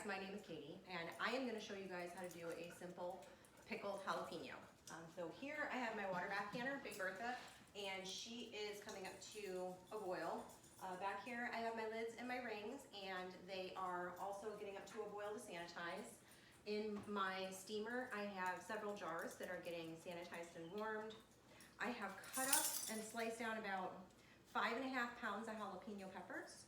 guys, my name is Katie, and I am going to show you guys how to do a simple pickled jalapeno. So here I have my water bath canner, Big Bertha, and she is coming up to a boil. Back here I have my lids and my rings, and they are also getting up to a boil to sanitize. In my steamer I have several jars that are getting sanitized and warmed. I have cut up and sliced down about 5.5 pounds of jalapeno peppers.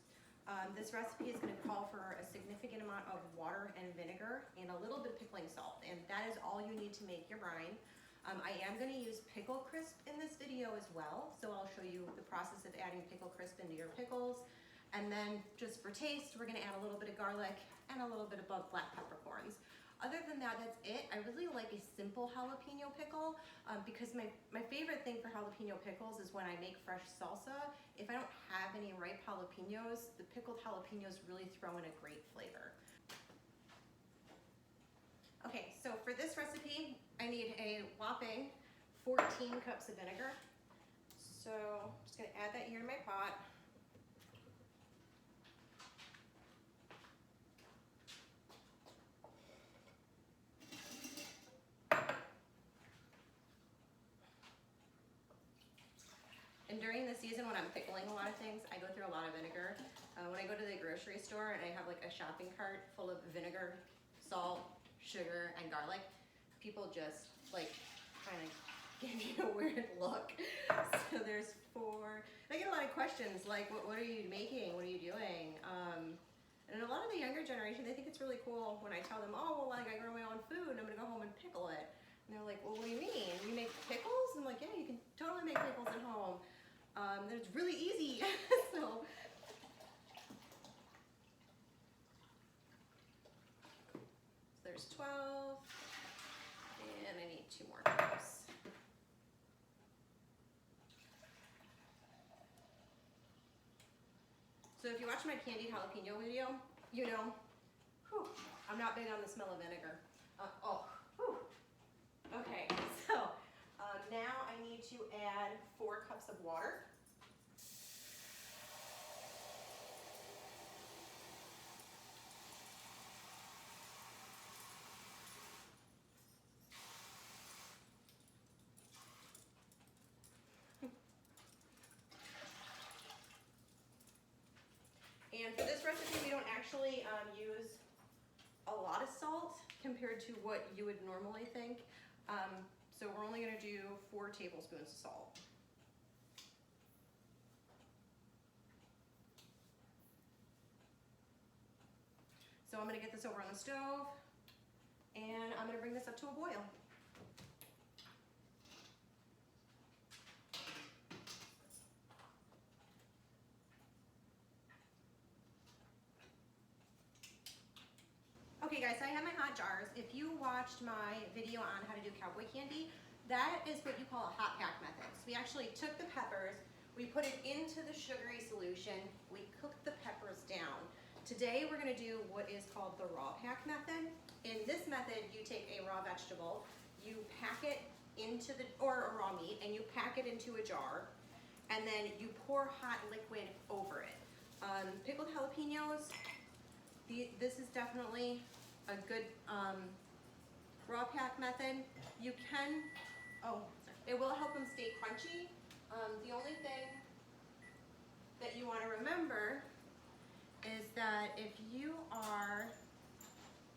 This recipe is going to call for a significant amount of water and vinegar and a little bit of pickling salt, and that is all you need to make your brine. I am going to use pickle crisp in this video as well, so I'll show you the process of adding pickle crisp into your pickles. And then just for taste, we're going to add a little bit of garlic and a little bit of black peppercorns. Other than that, that's it. I really like a simple jalapeno pickle because my favorite thing for jalapeno pickles is when I make fresh salsa. If I don't have any ripe jalapenos, the pickled jalapenos really throw in a great flavor. Okay, so for this recipe, I need a whopping 14 cups of vinegar. So I'm just gonna add that here to my pot. And during the season when I'm pickling a lot of things, I go through a lot of vinegar. When I go to the grocery store and I have like a shopping cart full of vinegar, salt, sugar, and garlic, people just like kind of give you a weird look. So there's 4. I get a lot of questions like, what are you making? What are you doing? And a lot of the younger generation, they think it's really cool when I tell them, oh, well, like I grow my own food and I'm gonna go home and pickle it. And they're like, well, what do you mean? You make pickles? And I'm like, yeah, you can totally make pickles at home. It's really easy. So there's 12, and I need 2 more cups. So if you watch my candied jalapeno video, you know, I'm not big on the smell of vinegar. Okay, so now I need to add 4 cups of water. And for this recipe, we don't actually use a lot of salt compared to what you would normally think. So we're only gonna do 4 tablespoons of salt. So I'm gonna get this over on the stove, and I'm gonna bring this up to a boil. Okay guys, so I have my hot jars. If you watched my video on how to do cowboy candy, that is what you call a hot pack method. So we actually took the peppers, we put it into the sugary solution, we cooked the peppers down. Today we're gonna do what is called the raw pack method. In this method, you take a raw vegetable, you pack it into or a raw meat, and you pack it into a jar, and then you pour hot liquid over it. Pickled jalapenos, this is definitely a good raw pack method. You can, it will help them stay crunchy. The only thing that you want to remember is that if you are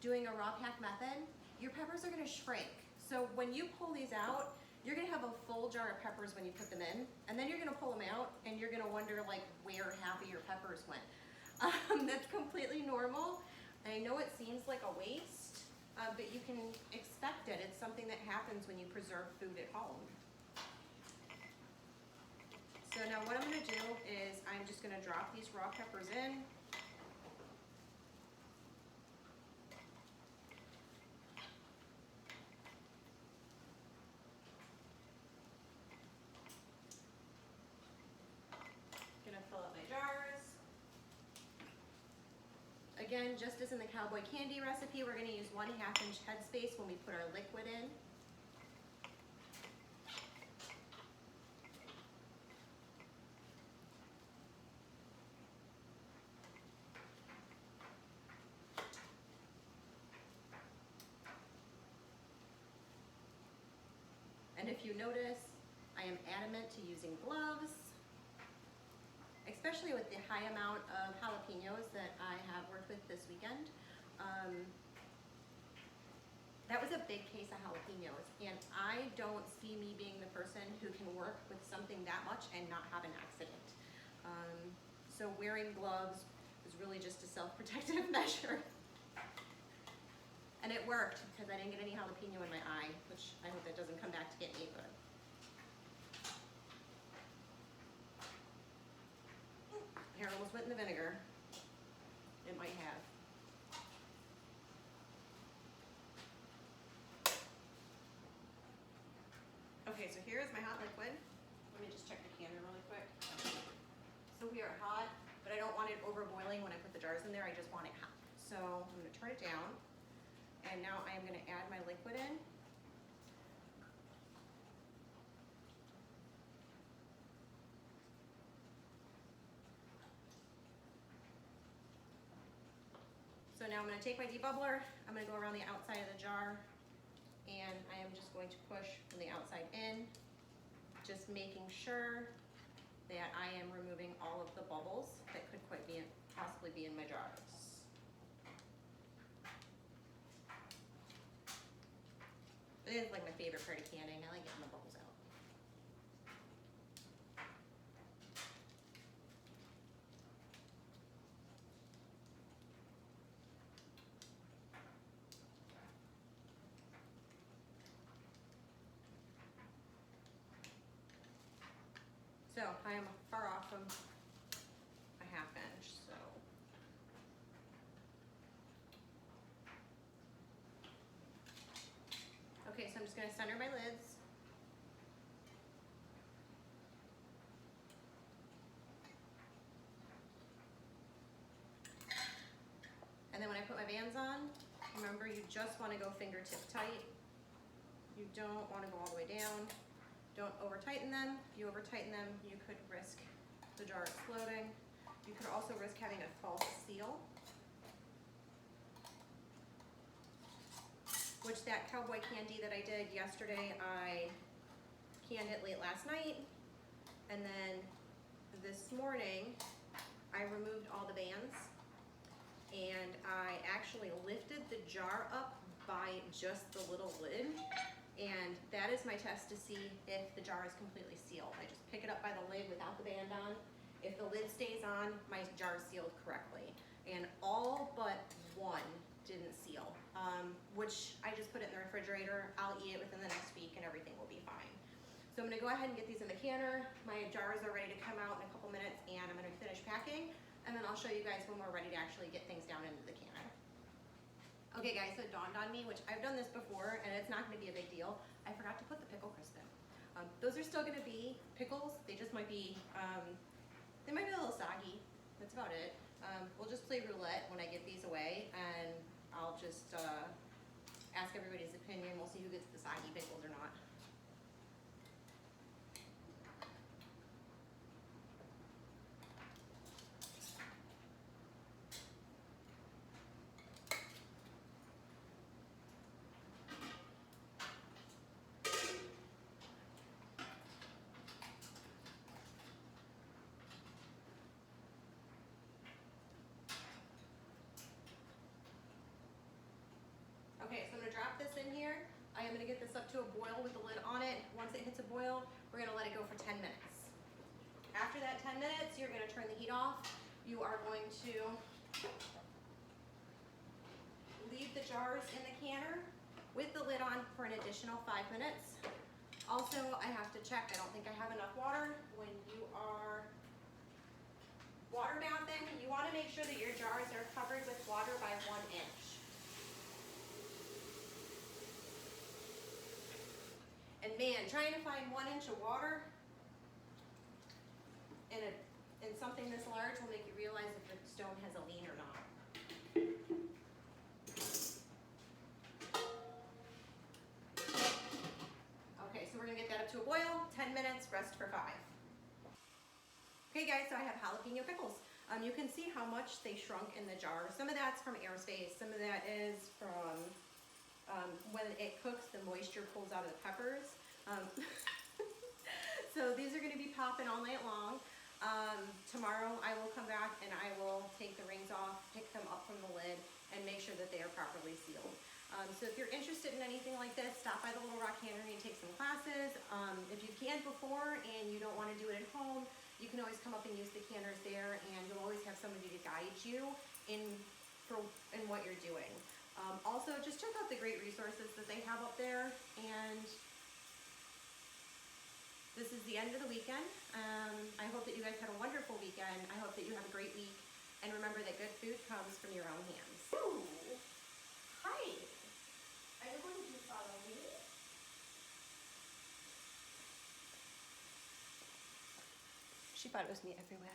doing a raw pack method, your peppers are going to shrink. So when you pull these out, you're going to have a full jar of peppers when you put them in, and then you're going to pull them out and you're going to wonder like where half of your peppers went. That's completely normal. I know it seems like a waste, but you can expect it. It's something that happens when you preserve food at home. So now what I'm going to do is I'm just going to drop these raw peppers in. Going to fill up my jars. Again, just as in the cowboy candy recipe, we're going to use 1/2 inch headspace when we put our liquid in. And if you notice, I am adamant to using gloves, especially with the high amount of jalapenos that I have worked with this weekend. That was a big case of jalapenos, and I don't see me being the person who can work with something that much and not have an accident. So wearing gloves is really just a self-protective measure. And it worked because I didn't get any jalapeno in my eye, which I hope that doesn't come back to get me, but. Hair almost went in the vinegar. It might have. Okay, so here is my hot liquid. Let me just check the canner really quick. So we are hot, but I don't want it over boiling when I put the jars in there. I just want it hot. So I'm going to turn it down. And now I am going to add my liquid in. So now I'm going to take my debubbler. I'm going to go around the outside of the jar. And I am just going to push from the outside in, just making sure that I am removing all of the bubbles that could possibly be in my jars. It is like my favorite part of canning. I like getting the bubbles out. So I am far off from a ½ inch, so. Okay, so I'm just gonna center my lids. And then when I put my bands on, remember you just wanna go fingertip tight. You don't wanna go all the way down. Don't over tighten them. If you over tighten them, you could risk the jar exploding. You could also risk having a false seal, which that cowboy candy that I did yesterday, I canned it late last night. And then this morning, I removed all the bands and I actually lifted the jar up by just the little lid. And that is my test to see if the jar is completely sealed. I just pick it up by the lid without the band on. If the lid stays on, my jar is sealed correctly. And all but one didn't seal, which I just put it in the refrigerator. I'll eat it within the next week and everything will be fine. So I'm gonna go ahead and get these in the canner. My jars are ready to come out in a couple minutes and I'm gonna finish packing. And then I'll show you guys when we're ready to actually get things down into the canner. Okay guys, so it dawned on me, which I've done this before and it's not gonna be a big deal. I forgot to put the pickle crisp in. Those are still gonna be pickles. They just might be, they might be a little soggy. That's about it. We'll just play roulette when I get these away and I'll just ask everybody's opinion. We'll see who gets the soggy pickles or not. Okay, so I'm gonna drop this in here. I am gonna get this up to a boil with the lid on it. Once it hits a boil, we're gonna let it go for 10 minutes. After that 10 minutes, you're gonna turn the heat off. You are going to leave the jars in the canner with the lid on for an additional 5 minutes. Also, I have to check, I don't think I have enough water. When you are water bathing, you wanna make sure that your jars are covered with water by 1 inch. And man, trying to find 1 inch of water in something this large will make you realize if the stone has a lean or not. Okay, so we're gonna get that up to a boil, 10 minutes, rest for 5. Okay guys, so I have jalapeno pickles. You can see how much they shrunk in the jar. Some of that's from airspace, some of that is from when it cooks, the moisture pulls out of the peppers. Um, so these are gonna be popping all night long. Tomorrow I will come back and I will take the rings off, pick them up from the lid, and make sure that they are properly sealed. So if you're interested in anything like this, stop by the Little Rock Cannery and take some classes. If you've canned before and you don't want to do it at home, you can always come up and use the canners there, and you'll always have somebody to guide you in what you're doing. Also, just check out the great resources that they have up there. And this is the end of the weekend. I hope that you guys had a wonderful weekend. I hope that you have a great week. And remember that good food comes from your own hands. Ooh. Hi. Are you going to follow me? She thought it was me everywhere.